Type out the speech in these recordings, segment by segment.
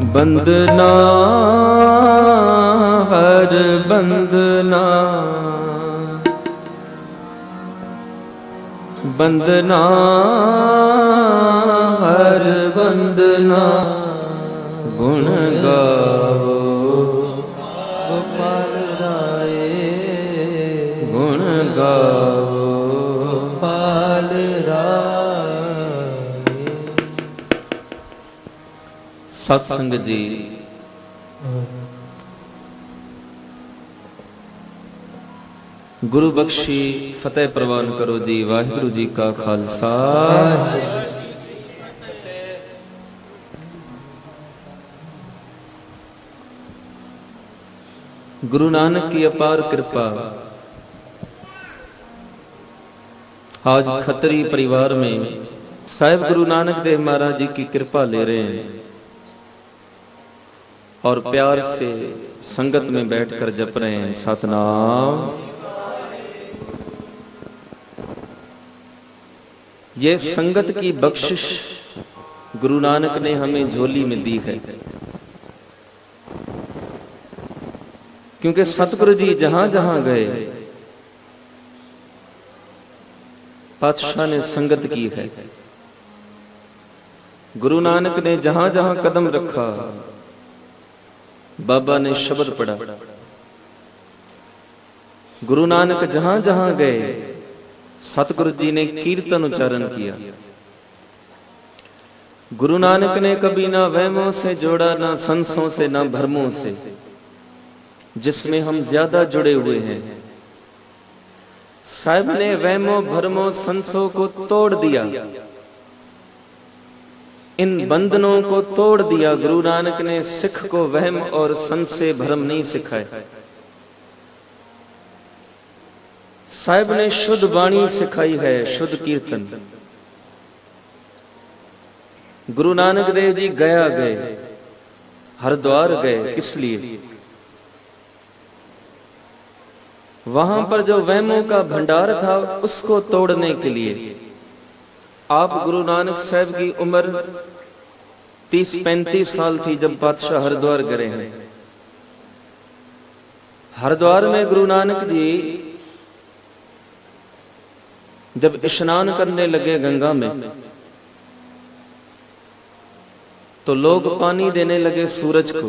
बंदना हर बंदना, बंदना हर बंदना, गुण गाओ गोपाल राय, गुण गाओ गोपाल राय। सत्संग जी, गुरु बख्शी फतेह प्रवान करो जी। वाहिगुरु जी का खालसा, गुरु नानक की अपार कृपा। आज खत्री परिवार में साहिब गुरु नानक देव महाराज जी की कृपा ले रहे हैं और प्यार से संगत में बैठकर जप रहे हैं सतनाम। ये संगत की बख्शिश गुरु नानक ने हमें झोली में दी है, क्योंकि सतगुरु जी जहां जहां गए पातशाह ने संगत की है। गुरु नानक ने जहां जहां कदम रखा बाबा ने शब्द पढ़ा। गुरु नानक जहां जहां गए सतगुरु जी ने कीर्तन उच्चारण किया। गुरु नानक ने कभी ना वहमों से जोड़ा, ना संसों से, ना भरमों से, जिसमें हम ज्यादा जुड़े हुए हैं। साहिब ने वहमों भरमों संसों को तोड़ दिया, इन बंधनों को तोड़ दिया। गुरु नानक ने सिख को वहम और संस से भरम नहीं सिखाए। साहिब ने शुद्ध वाणी सिखाई है, शुद्ध कीर्तन। गुरु नानक देव जी गया गए, हरिद्वार गए, किस लिए? वहां पर जो वहमों का भंडार था उसको तोड़ने के लिए। आप गुरु नानक साहब की उम्र 30-35 साल थी जब पातशाह हरिद्वार गए हैं। हरिद्वार में गुरु नानक जी जब स्नान करने लगे गंगा में, तो लोग पानी देने लगे सूरज को।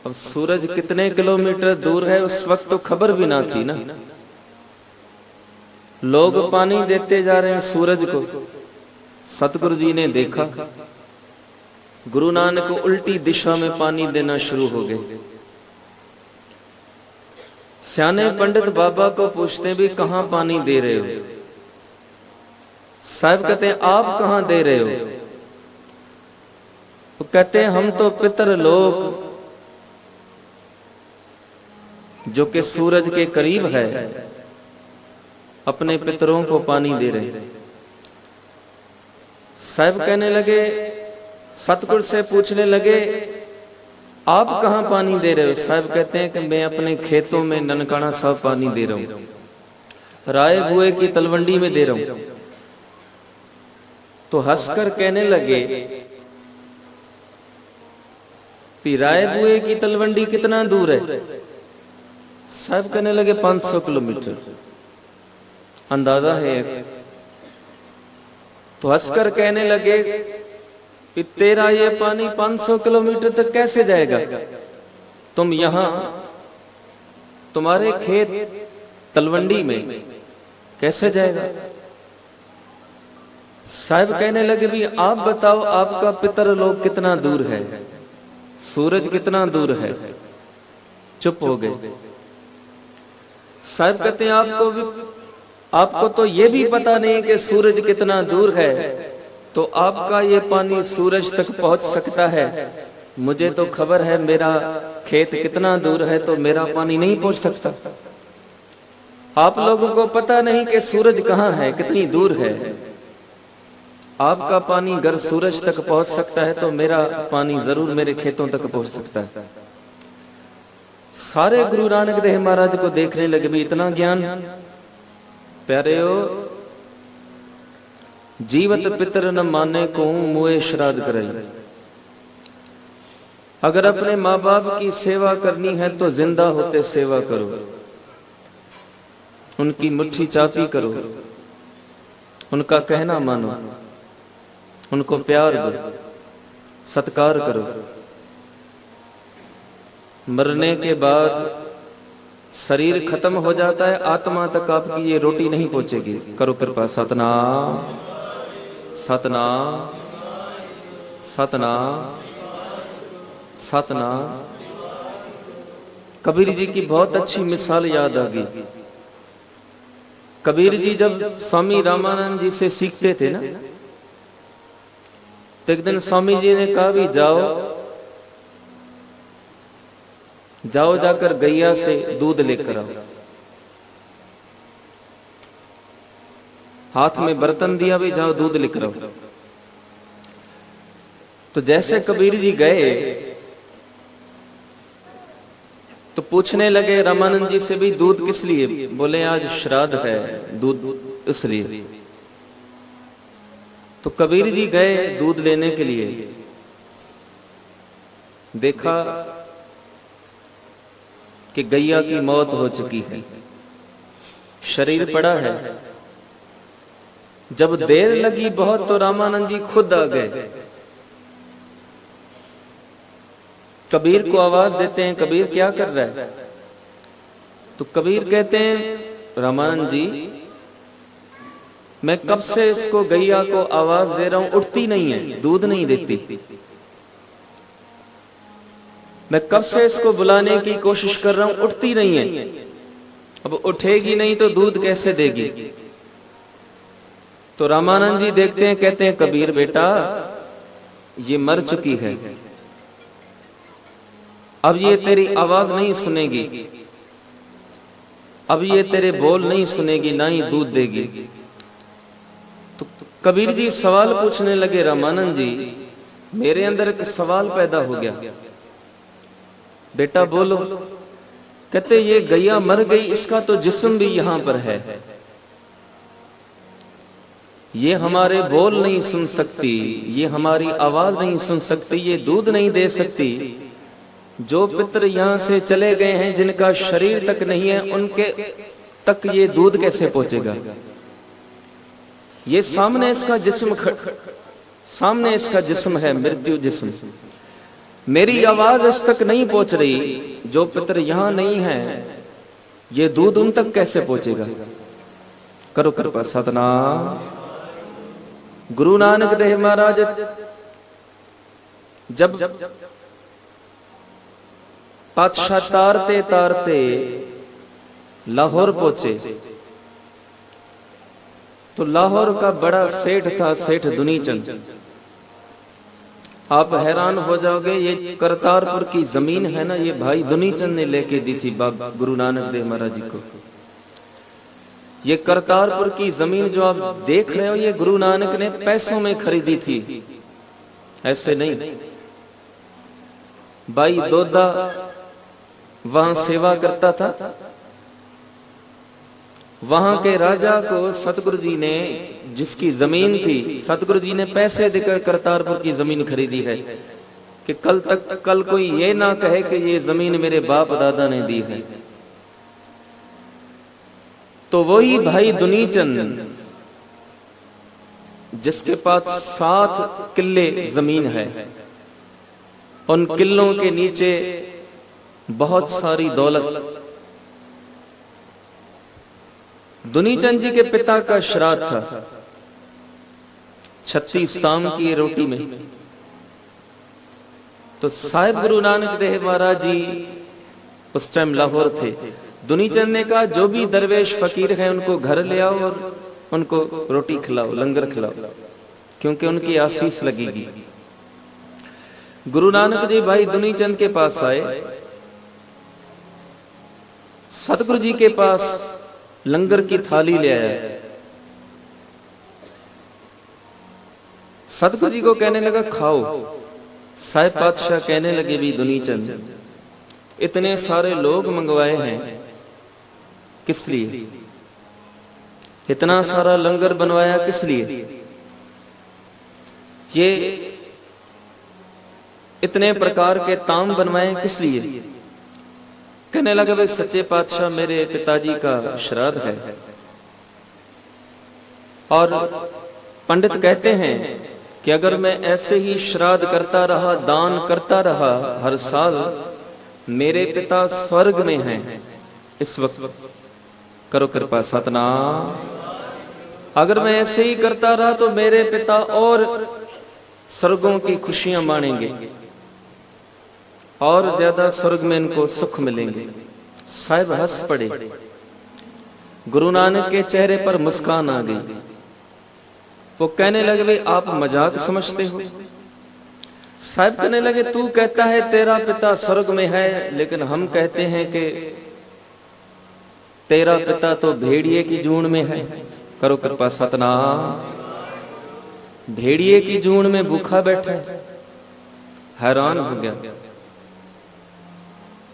अब सूरज कितने किलोमीटर दूर है उस वक्त तो खबर भी ना थी ना। लोग पानी देते जा रहे हैं सूरज को। सतगुरु जी ने देखा, गुरु नानक उल्टी दिशा में पानी देना शुरू हो गए। सियाने पंडित बाबा को पूछते भी कहां पानी दे रहे हो? साहब कहते हैं आप कहां दे रहे हो? वो कहते हैं हम तो पितर लोग जो कि सूरज के करीब है अपने पितरों को पानी दे रहे। साहब कहने लगे, सतगुरु से पूछने लगे आप कहां पानी दे रहे हो? साहब कहते हैं कि मैं अपने खेतों में ननकाना साहब पानी दे रहा हूं, राय बुए की तलवंडी में दे रहा हूं। तो हंसकर कहने लगे कि राय बुए की तलवंडी कितना दूर है? साहब कहने लगे 500 किलोमीटर, अंदाजा है। तो हंसकर कहने लगे कि तेरा ये पानी 500 किलोमीटर तक कैसे जाएगा? तुम यहां तुम्हारे खेत तलवंडी में कैसे जाएगा? साहब कहने लगे भी आप बताओ आपका पितर लोग कितना दूर है, सूरज कितना दूर है? चुप हो गए। साहब कहते हैं आपको तो ये भी पता नहीं कि सूरज कितना दूर है, तो आपका ये पानी सूरज तक पहुंच सकता है। मुझे तो खबर है मेरा खेत कितना दूर है, तो मेरा पानी नहीं पहुंच सकता। आप लोगों को पता नहीं कि सूरज कहां है, कितनी दूर है। आपका पानी अगर सूरज तक पहुंच सकता है तो मेरा पानी जरूर मेरे खेतों तक पहुंच सकता है। सारे गुरु नानक देव महाराज को देखने लगे भी इतना ज्ञान। प्यारे हो, जीवत पितर न माने को मुए श्राद्ध करे। अगर अपने माँ बाप की सेवा करनी है तो जिंदा होते सेवा करो, उनकी मुट्ठी चापी करो, उनका कहना मानो, उनको प्यार दो, सत्कार करो। मरने के बाद शरीर खत्म हो जाता है, आत्मा तक आपकी ये रोटी नहीं पहुंचेगी। करो कृपा। सतनाम सतनाम सतनाम सतनाम। कबीर जी की बहुत अच्छी मिसाल याद आ गई। कबीर जी जब स्वामी रामानंद जी से सीखते थे ना, तो एक दिन स्वामी जी ने कहा भी जाओ जाओ जाकर गैया से दूध लेकर आओ। हाथ में बर्तन दिया, भी जाओ दूध लेकर आओ। तो जैसे कबीर जी गए तो पूछने लगे रामानंद जी से, भी दूध किस लिए? बोले आज श्राद्ध है, दूध इसलिए। तो कबीर जी गए दूध लेने के लिए, देखा कि गैया की मौत हो चुकी है, शरीर पड़ा है। जब देर लगी बहुत तो रामानंद जी खुद आ गए, कबीर को आवाज देते हैं, कबीर क्या कर रहा है? तो कबीर कहते हैं रामानंद जी, मैं कब से इसको गैया को आवाज दे रहा हूं, उठती नहीं है, दूध नहीं देती। मैं कब से इसको बुलाने की कोशिश कर रहा हूं, उठती नहीं है। अब उठेगी नहीं तो दूध कैसे देगी? तो रामानंद जी देखते हैं, कहते हैं कबीर बेटा ये मर चुकी है, अब ये तेरी आवाज नहीं सुनेगी, अब ये तेरे बोल नहीं सुनेगी, ना ही दूध देगी। तो कबीर जी सवाल पूछने लगे, रामानंद जी मेरे अंदर एक सवाल पैदा हो गया, बेटा बोलो। कहते ये गैया मर गई, इसका तो जिस्म भी यहां पर है, ये हमारे बोल नहीं सुन सकती, ये हमारी आवाज नहीं सुन सकती, ये दूध नहीं दे सकती। जो पितर यहां से चले गए हैं, जिनका शरीर तक नहीं है, उनके तक ये दूध कैसे पहुंचेगा? ये सामने इसका जिस्म है, मृत्यु जिस्म। मेरी आवाज इस तक नहीं पहुंच रही, जो पितर यहां नहीं है, ये दूध उन तक कैसे पहुंचेगा? करो कृपा। सतनाम। गुरु नानक देव महाराज जब पातशाह तारते तारते लाहौर पहुंचे, तो लाहौर का बड़ा सेठ था, सेठ दुनीचंद। आप हैरान हो जाओगे, ये करतारपुर की जमीन है ना, ये भाई दुनीचंद ने लेके दी थी बाबा गुरु नानक देव महाराज जी को। ये करतारपुर की जमीन जो आप देख रहे हो, ये गुरु नानक ने पैसों में खरीदी थी, ऐसे नहीं। भाई दोदा वहां सेवा करता था, वहां के राजा को सतगुरु जी ने, जिसकी जमीन थी, सतगुरु जी ने पैसे देकर करतारपुर की जमीन खरीदी है, कि कल कोई ये ना कहे कि ये जमीन मेरे बाप दादा ने दी है। तो वही भाई दुनीचंद, जिसके पास 7 किले जमीन है, उन किलों के नीचे बहुत सारी दौलत। दुनीचंद जी के पिता का श्राद्ध था, 36 ताम की रोटी में। तो साहिब गुरु नानक देव महाराज जी उस टाइम लाहौर थे। दुनीचंद ने कहा जो भी दरवेश फकीर हैं उनको घर ले आओ और उनको रोटी खिलाओ, लंगर खिलाओ, क्योंकि उनकी आशीष लगेगी। गुरु नानक जी भाई दुनीचंद के पास आए, सतगुरु जी के पास लंगर की थाली ले आया। सतगुरु जी को कहने लगा खाओ। साहिब पातशाह कहने लगे भी दुनीचंद, इतने सारे लोग मंगवाए हैं, किस लिए? इतना सारा लंगर बनवाया किस लिए? ये इतने प्रकार के ताम बनवाए किस लिए? कहने लगे भाई सच्चे पातशाह मेरे पिताजी का श्राद्ध है, और पंडित कहते हैं कि अगर मैं ऐसे ही श्राद्ध करता रहा, दान करता रहा हर साल, मेरे पिता स्वर्ग में हैं इस वक्त। करो कृपा सतनाम। अगर मैं ऐसे ही करता रहा तो मेरे पिता और स्वर्गों की खुशियां मानेंगे और ज्यादा स्वर्ग में इनको सुख मिलेंगे। साहिब हंस पड़े। गुरु नानक के चेहरे पर मुस्कान आ गई। वो कहने लगे भाई आप मजाक समझते हो? साहिब कहने लगे तू कहता है तेरा पिता स्वर्ग में है, लेकिन हम कहते हैं कि तेरा पिता तो भेड़िए की जून में है। करो कृपा सतनाम। भेड़िए की जून में भूखा बैठा है। हैरान हो गया।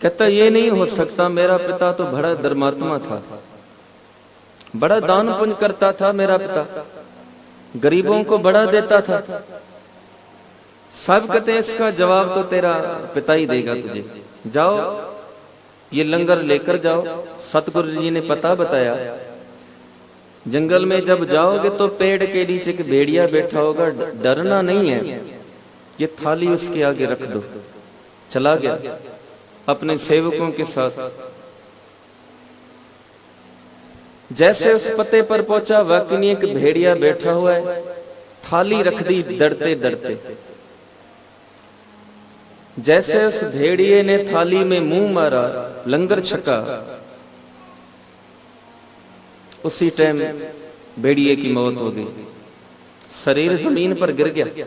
कहता ये नहीं हो सकता, मेरा पिता तो बड़ा धर्मात्मा था, बड़ा दान पुण्य करता था, मेरा पिता गरीबों को बड़ा देता था। सब कहते हैं इसका जवाब तो तेरा पिता ही देगा तुझे। जाओ ये लंगर लेकर जाओ। सतगुरु जी ने पता बताया, जंगल में जब जाओगे तो पेड़ के नीचे एक भेड़िया बैठा होगा, डरना नहीं है, ये थाली उसके आगे रख दो। चला गया अपने सेवकों के साथ। जैसे उस पते पर पहुंचा, वाकई एक भेड़िया बैठा हुआ है। थाली रख दी डरते डरते। जैसे उस भेड़िए ने थाली में मुंह मारा, लंगर छका, उसी टाइम भेड़िए की मौत हो गई। शरीर जमीन पर गिर गया।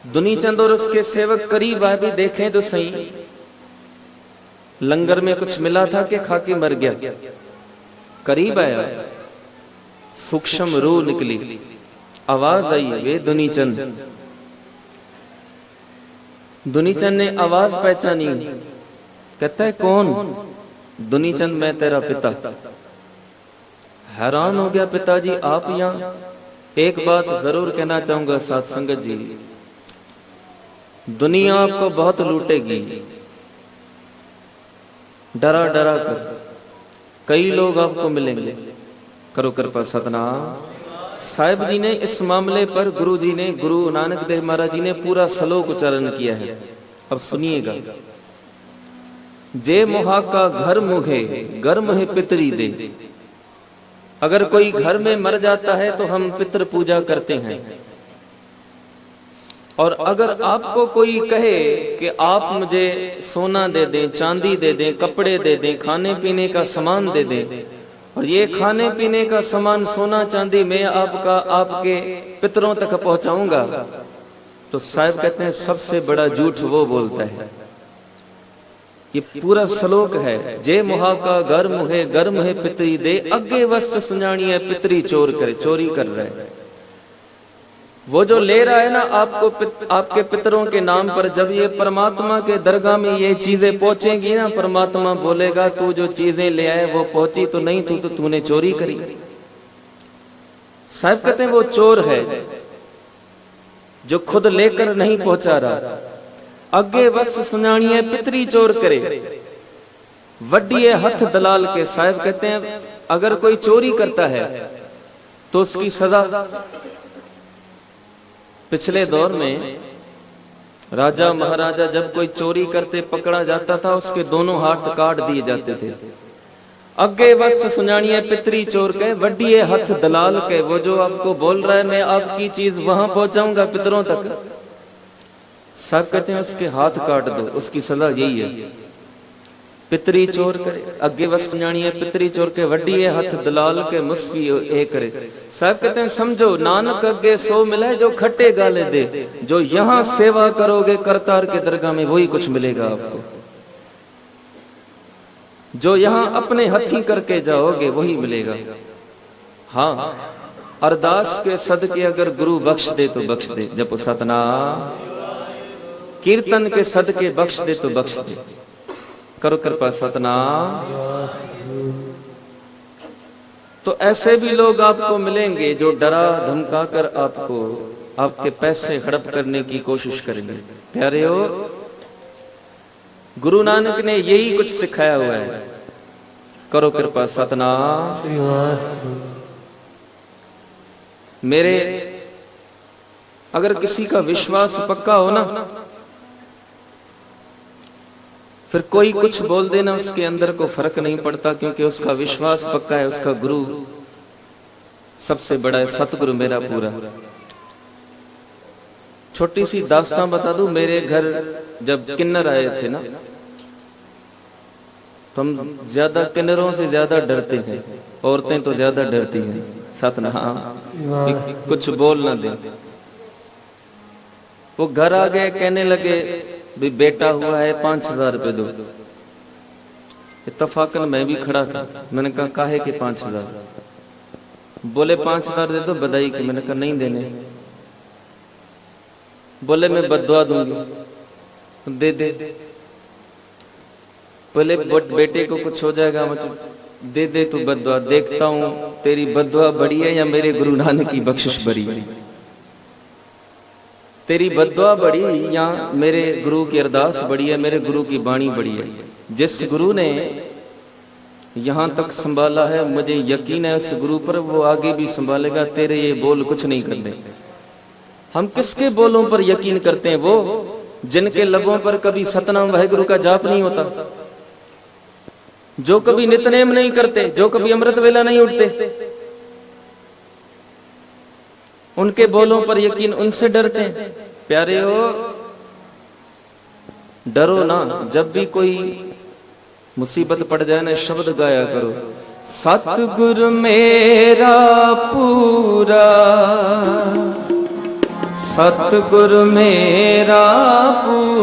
दुनीचंद और उसके सेवक करीब आ भी देखें तो सही, लंगर में कुछ मिला था कि खा के मर गया। करीब आया, सूक्ष्म रूह निकली, आवाज आई, वे दुनीचंद। दुनीचंद ने आवाज पहचानी। कहता है कौन? दुनीचंद मैं तेरा पिता। हैरान हो गया, पिताजी आप यहाँ? एक बात जरूर कहना चाहूंगा साथ संगत जी, दुनिया आपको बहुत लूटेगी डरा डरा कर। कई लोग आपको मिलेंगे। करो कृपा सतनाम। साहिब जी ने इस मामले पर गुरु जी ने, गुरु नानक देव महाराज जी ने पूरा श्लोक उच्चारण किया है। अब सुनिएगा। जे मोहा का घर मुहे, घर मुहे पितरी दे। अगर कोई घर में मर जाता है तो हम पितृ पूजा करते हैं। और अगर आपको कोई कहे कि आप मुझे सोना दे दें, चांदी दे दें, कपड़े दे दें, खाने पीने का सामान दे दें, और ये खाने पीने का सामान, सोना चांदी मैं आपका आपके पितरों तक पहुंचाऊंगा, तो साहिब कहते हैं सबसे बड़ा झूठ वो बोलता है। ये पूरा श्लोक है। जे मुहा का घर मुहे, घर मुहे पितरी दे, अगे वस्त सुजानिए पितरी चोर करे। चोरी कर रहा है वो जो ले रहा है ना आपको, आपके पितरों के नाम पर। जब ये परमात्मा के दरगाह में ये चीजें पहुंचेंगी ना, परमात्मा बोलेगा तू जो चीजें ले आए वो पहुंची तो नहीं, तू तो तूने चोरी करी। साहब कहते हैं वो चोर है जो खुद लेकर नहीं पहुंचा रहा। अगे वस सुनानिए पितरी चोर करे, वड्डिए हथ दलाल के। साहब कहते हैं अगर कोई चोरी करता है तो उसकी सजा। पिछले दौर में राजा महाराजा जब कोई चोरी करते पकड़ा जाता था, उसके दोनों हाथ काट दिए जाते थे। अगे वस्त सुनानिए पितरी चोर के, वड्डिए हथ दलाल के। वो जो आपको बोल रहा है मैं आपकी चीज वहां पहुंचाऊंगा पितरों तक, सब कहते हैं उसके हाथ काट दो, उसकी सजा यही है। पितरी चोर करे, अगे वस्त जानिए पितरी चोर के, वड्डिए हथ दलाल के, मुस्की ए करे। साहब कहते हैं समझो नानक अगे सो मिले जो खट्टे गाले दे। जो यहां सेवा करोगे करतार के दरगाह में वही कुछ मिलेगा आपको। जो यहां अपने हथी करके जाओगे वही मिलेगा। हाँ, अरदास के सदके अगर गुरु बख्श दे तो बख्श दे, जब सतनाम। कीर्तन के सदके बख्श दे तो बख्श दे। करो कृपा सतनाम। तो ऐसे भी लोग आपको मिलेंगे जो डरा धमका कर आपको आपके पैसे हड़प करने की कोशिश करेंगे। प्यारे हो, गुरु नानक ने यही कुछ सिखाया हुआ है। करो कृपा सतनाम। मेरे अगर किसी का विश्वास पक्का हो ना, फिर कोई कुछ बोल देना उसके अंदर को फर्क नहीं पड़ता, क्योंकि उसका विश्वास पक्का है। उसका गुरु सबसे बड़ा है, सतगुरु मेरा पूरा। छोटी सी दास्तां बता दूं, मेरे घर जब किन्नर आए थे ना, तो हम ज्यादा किन्नरों से ज्यादा डरते थे, औरतें तो ज्यादा डरती हैं। सतनाम, कुछ बोल ना दे। वो घर आ गए, कहने लगे भी बेटा हुआ है 5,000 रुपए दो। इत्तफाकन मैं भी खड़ा था। मैंने कहा काहे के 5,000? बोले 5,000 दे दो बधाई के। मैंने कहा नहीं देने। बोले मैं बददुआ दूंगी। दे दे। बोले बेटे को कुछ हो जाएगा, मतलब दे दे तू बददुआ, देखता हूं तेरी बददुआ बड़ी है या मेरे गुरु नानक की बख्शिश बड़ी है। तेरी बददुआ बड़ी या मेरे गुरु की अरदास बड़ी है, मेरे गुरु की बाणी बड़ी है। जिस गुरु ने यहां तक संभाला है, मुझे यकीन है उस गुरु पर वो आगे भी संभालेगा। तेरे ये बोल कुछ नहीं करने। हम किसके बोलों पर यकीन करते हैं? वो जिनके लबों पर कभी सतनाम वाहिगुरु का जाप नहीं होता, जो कभी नितनेम नहीं करते, जो कभी अमृत वेला नहीं उठते, उनके बोलों पर यकीन, उनसे डरते हैं। प्यारे हो, डरो ना। जब भी कोई मुसीबत पड़ जाए ना, शब्द गाया करो, सतगुरु मेरा पूरा, सतगुरु मेरा पूरा,